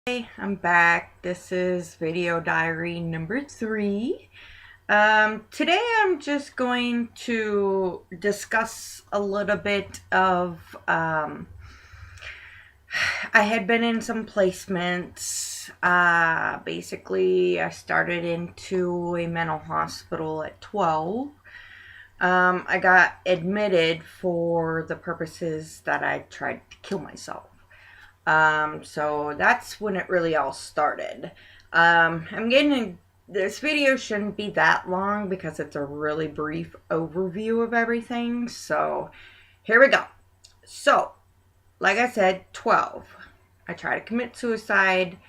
Hey, I'm back. This is video diary number 3. Today I'm just going to discuss a little bit of, I had been in some placements. Basically, I started into a mental hospital at 12. I got admitted for the purposes that I tried to kill myself. So that's when it really all started. I'm getting this video shouldn't be that long because it's a really brief overview of everything. So here we go. So, like I said, 12. I tried to commit suicide,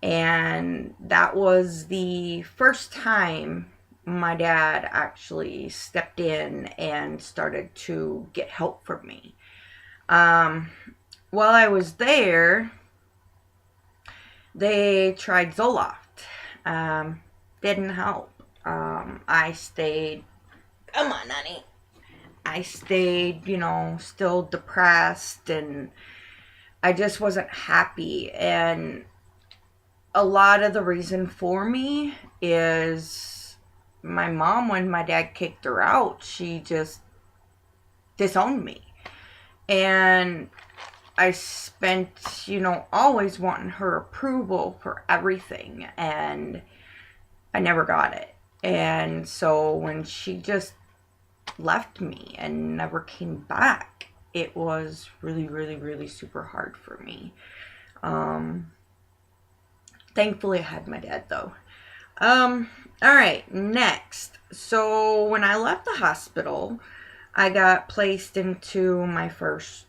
and that was the first time my dad actually stepped in and started to get help for me. Um, while I was there, they tried Zoloft. Didn't help. I stayed, come on, honey. I stayed, still depressed, and I just wasn't happy. And a lot of the reason for me is my mom, when my dad kicked her out, she just disowned me. And I spent, always wanting her approval for everything, and I never got it. And so when she just left me and never came back, it was really, really, really super hard for me. Um, Thankfully, I had my dad though. All right, next. So when I left the hospital, I got placed into my first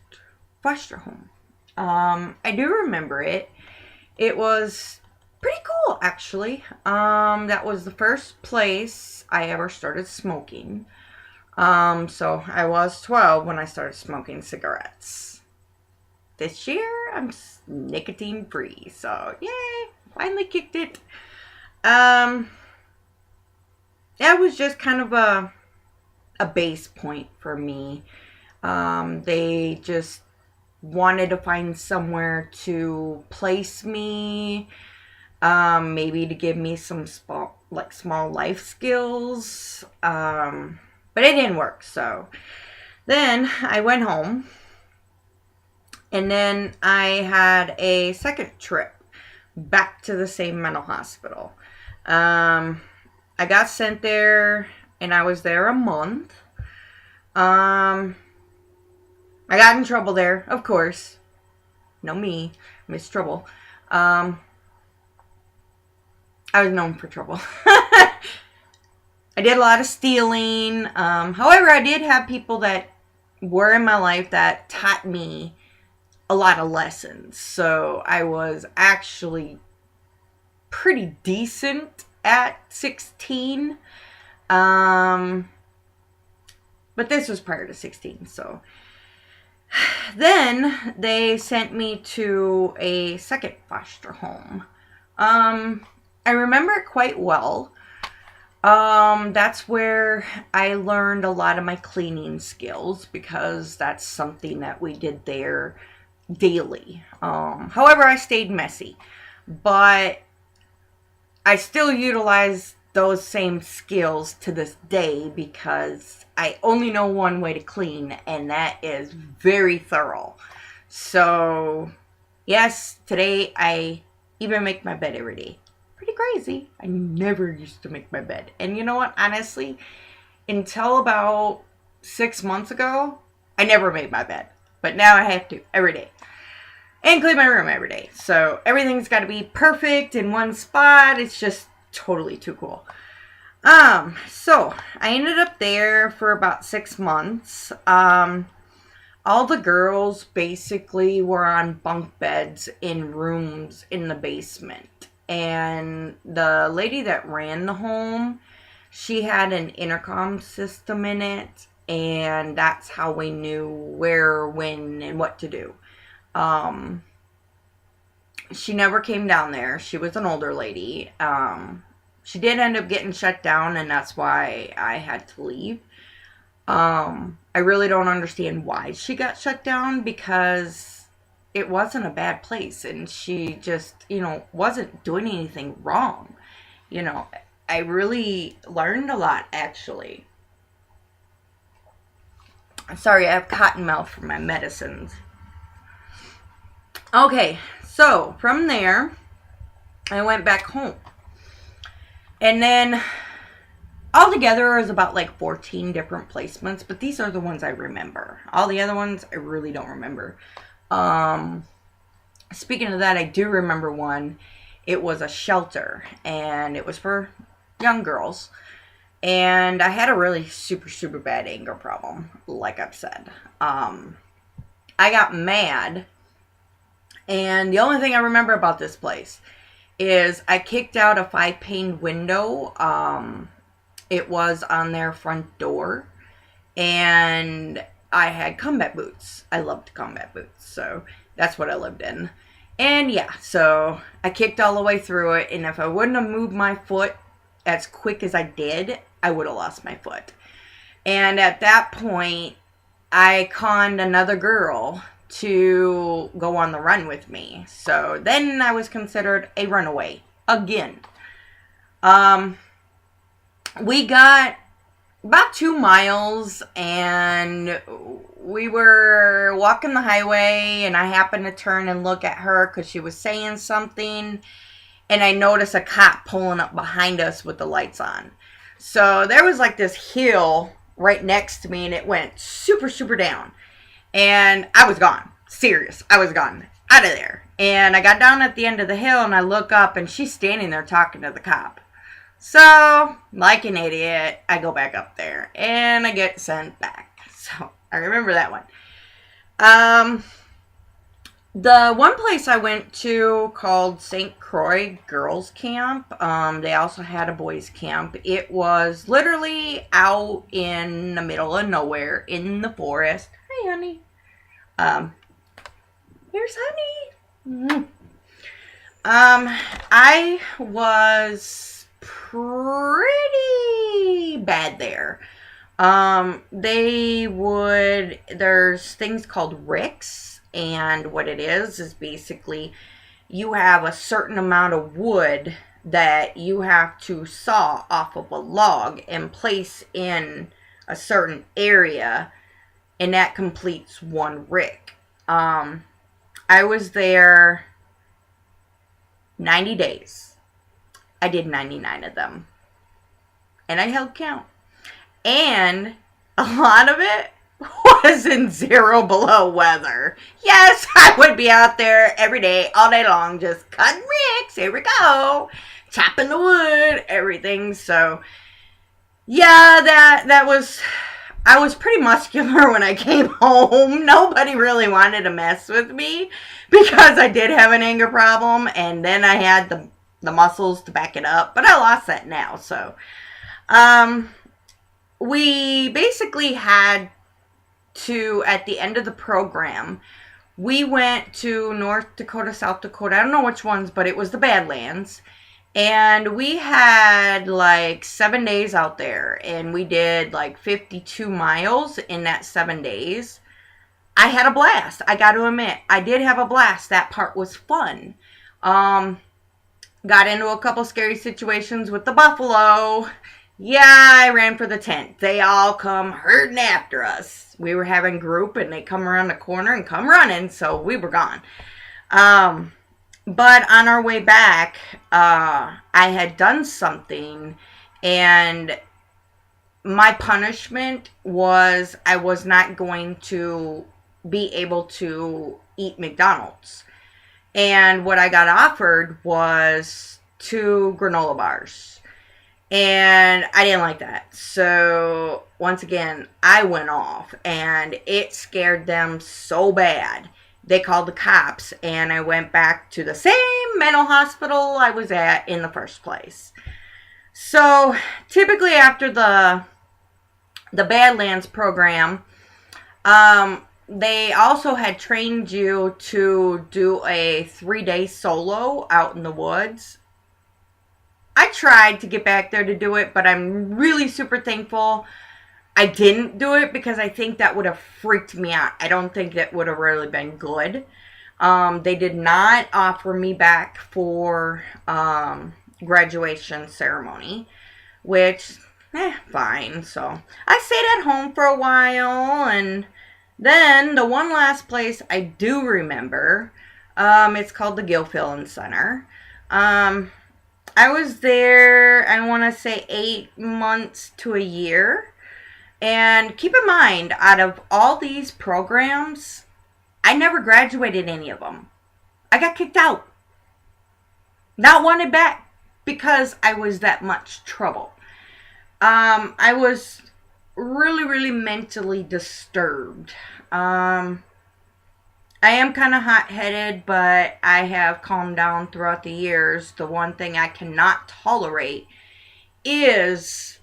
foster home. I do remember it. It was pretty cool, actually. That was the first place I ever started smoking. So I was 12 when I started smoking cigarettes. This year, I'm nicotine free, so yay, finally kicked it. Um, that was just kind of a base point for me. They just wanted to find somewhere to place me, maybe to give me some small life skills. But it didn't work. So then I went home, and then I had a second trip back to the same mental hospital. I got sent there, and I was there a month. Um, I got in trouble there, of course. No, me, Miss Trouble. I was known for trouble. I did a lot of stealing. However, I did have people that were in my life that taught me a lot of lessons. So I was actually pretty decent at 16. But this was prior to 16. So then they sent me to a second foster home. I remember it quite well. That's where I learned a lot of my cleaning skills because that's something that we did there daily. However, I stayed messy, but I still utilize those same skills to this day because I only know one way to clean, and that is very thorough. So, yes, today I even make my bed every day. Pretty crazy. I never used to make my bed. And you know what? Honestly, until about 6 months ago, I never made my bed. But now I have to every day. And clean my room every day. So everything's got to be perfect in one spot. It's just totally too cool. So I ended up there for about 6 months. All the girls basically were on bunk beds in rooms in the basement. And the lady that ran the home, she had an intercom system in it, and that's how we knew where, when, and what to do. She never came down there. She was an older lady. She did end up getting shut down, and that's why I had to leave. I really don't understand why she got shut down because it wasn't a bad place, and she just, wasn't doing anything wrong. You know, I really learned a lot, actually. Sorry, I have cotton mouth from my medicines. Okay, so from there, I went back home. And then altogether, it was about like 14 different placements, but these are the ones I remember. All the other ones, I really don't remember. Speaking of that, I do remember one. It was a shelter, and it was for young girls. And I had a really super, super bad anger problem, like I've said. I got mad, and the only thing I remember about this place is I kicked out a 5-pane window. It was on their front door, and I had combat boots. I loved combat boots, so that's what I lived in. And yeah, so I kicked all the way through it, and if I wouldn't have moved my foot as quick as I did, I would have lost my foot. And at that point, I conned another girl to go on the run with me. So then I was considered a runaway again. We got about 2 miles, and we were walking the highway, and I happened to turn and look at her because she was saying something, and I noticed a cop pulling up behind us with the lights on. So there was like this hill right next to me, and it went super, super down, and I was gone. Serious, I was gone. Out of there. And I got down at the end of the hill, and I look up, and she's standing there talking to the cop. So, like an idiot, I go back up there, and I get sent back. So, I remember that one. The one place I went to called St. Croix Girls Camp, they also had a boys camp. It was literally out in the middle of nowhere, in the forest. Hey, honey. Here's honey. I was pretty bad there. There's things called ricks, and what it is basically you have a certain amount of wood that you have to saw off of a log and place in a certain area, and that completes one rick. I was there 90 days. I did 99 of them. And I held count. And a lot of it was in 0 below weather. Yes, I would be out there every day, all day long, just cutting ricks. Here we go. Chopping the wood, everything. So, yeah, that was... I was pretty muscular when I came home. Nobody really wanted to mess with me because I did have an anger problem, and then I had the muscles to back it up, but I lost that now. So we basically had to, at the end of the program, we went to North Dakota, South Dakota, I don't know which ones, but it was the Badlands, and we had like 7 days out there, and we did like 52 miles in that 7 days. I had a blast. I got to admit, I did have a blast. That part was fun. Got into a couple scary situations with the buffalo. Yeah, I ran for the tent. They all come herding after us. We were having group, and they come around the corner and come running, so we were gone. But on our way back, I had done something, and my punishment was I was not going to be able to eat McDonald's. And what I got offered was 2 granola bars. And I didn't like that. So, once again, I went off. And it scared them so bad. They called the cops. And I went back to the same mental hospital I was at in the first place. So, typically after the Badlands program, they also had trained you to do a 3-day solo out in the woods. I tried to get back there to do it, but I'm really super thankful I didn't do it because I think that would have freaked me out. I don't think that would have really been good. They did not offer me back for graduation ceremony, which, fine. So I stayed at home for a while, and then the one last place I do remember, it's called the Gilfillan Center. I was there, I want to say 8 months to a year. And keep in mind, out of all these programs, I never graduated any of them. I got kicked out. Not wanted back because I was that much trouble. I was really, really mentally disturbed. I am kind of hot-headed, but I have calmed down throughout the years. The one thing I cannot tolerate is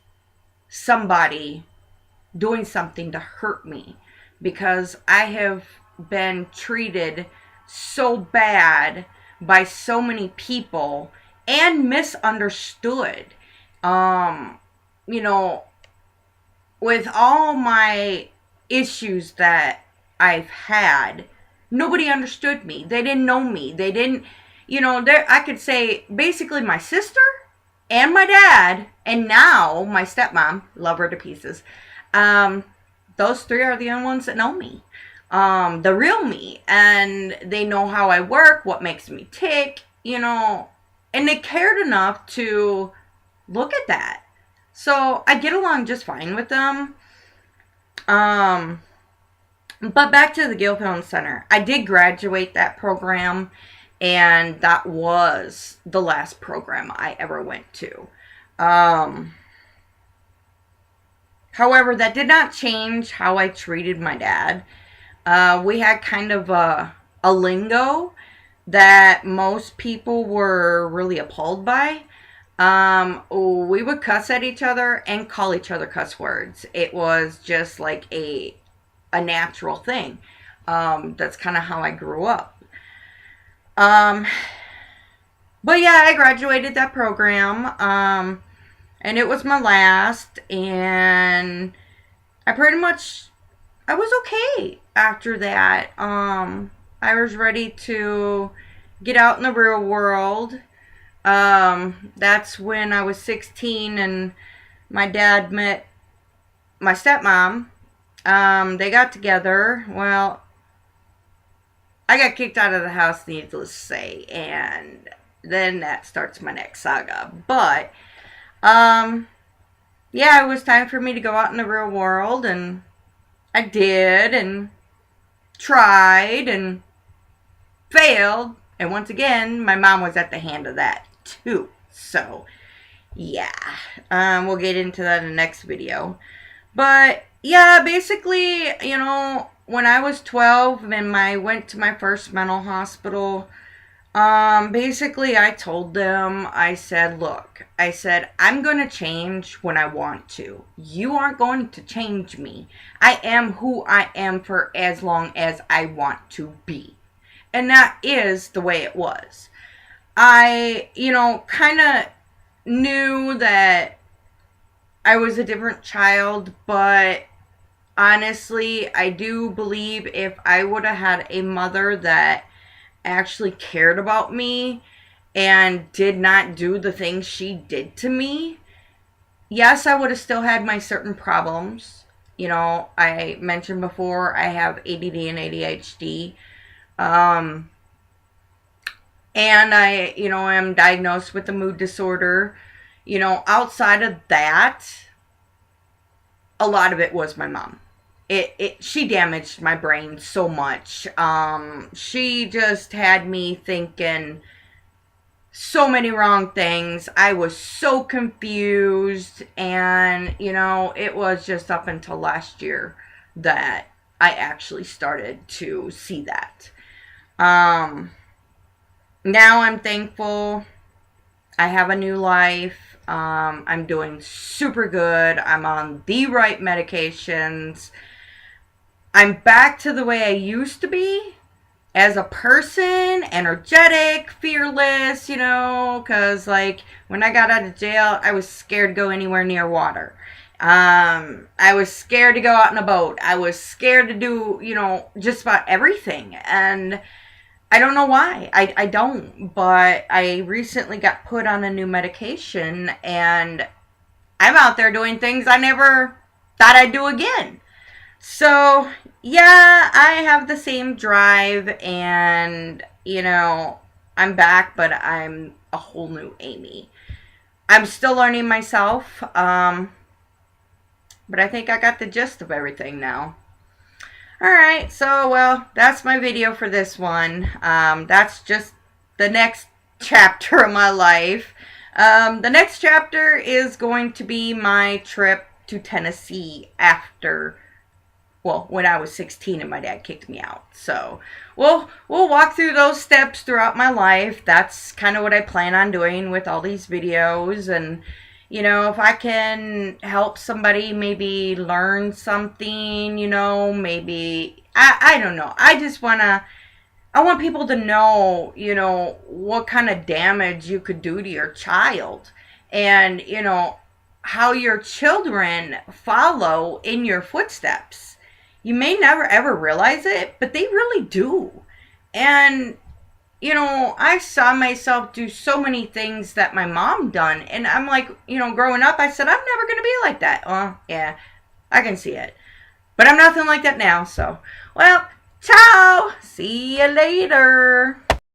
somebody doing something to hurt me, because I have been treated so bad by so many people and misunderstood. You know, with all my issues that I've had, nobody understood me. They didn't know me. They didn't, I could say basically my sister and my dad, and now my stepmom, love her to pieces. Those three are the only ones that know me. The real me. And they know how I work, what makes me tick, and they cared enough to look at that. So I get along just fine with them. But back to the Gilfillan Center. I did graduate that program, and that was the last program I ever went to. However, that did not change how I treated my dad. We had kind of a lingo that most people were really appalled by. We would cuss at each other and call each other cuss words. It was just like a natural thing. That's kind of how I grew up. But yeah, I graduated that program. And it was my last, and I was okay after that. I was ready to get out in the real world. That's when I was 16 and my dad met my stepmom. They got together. Well, I got kicked out of the house, needless to say, and then that starts my next saga. But, yeah, it was time for me to go out in the real world, and I did, and tried, and failed. And once again, my mom was at the hand of that, too. So, yeah. We'll get into that in the next video. But, yeah, basically, when I was 12 and I went to my first mental hospital, basically I told them, I said, look, I'm going to change when I want to. You aren't going to change me. I am who I am for as long as I want to be. And that is the way it was. I, kind of knew that I was a different child, but honestly, I do believe if I would have had a mother that actually cared about me and did not do the things she did to me, yes, I would have still had my certain problems. I mentioned before, I have ADD and ADHD. And I, am diagnosed with a mood disorder. Outside of that, a lot of it was my mom. She damaged my brain so much. She just had me thinking so many wrong things. I was so confused, and, it was just up until last year that I actually started to see that. Now I'm thankful. I have a new life. I'm doing super good. I'm on the right medications. I'm back to the way I used to be as a person, energetic, fearless, because, when I got out of jail, I was scared to go anywhere near water. I was scared to go out in a boat. I was scared to do, just about everything. And I don't know why. I don't, but I recently got put on a new medication and I'm out there doing things I never thought I'd do again. So, yeah, I have the same drive and, I'm back, but I'm a whole new Amy. I'm still learning myself, but I think I got the gist of everything now. Alright, so, well, that's my video for this one. That's just the next chapter of my life. The next chapter is going to be my trip to Tennessee after, well, when I was 16 and my dad kicked me out. So we'll walk through those steps throughout my life. That's kind of what I plan on doing with all these videos. And if I can help somebody maybe learn something, maybe I don't know. I want people to know, what kind of damage you could do to your child. And, how your children follow in your footsteps. You may never ever realize it, but they really do. And, I saw myself do so many things that my mom done. And I'm like, growing up, I said, I'm never going to be like that. Oh, yeah, I can see it. But I'm nothing like that now. So, well, ciao. See you later.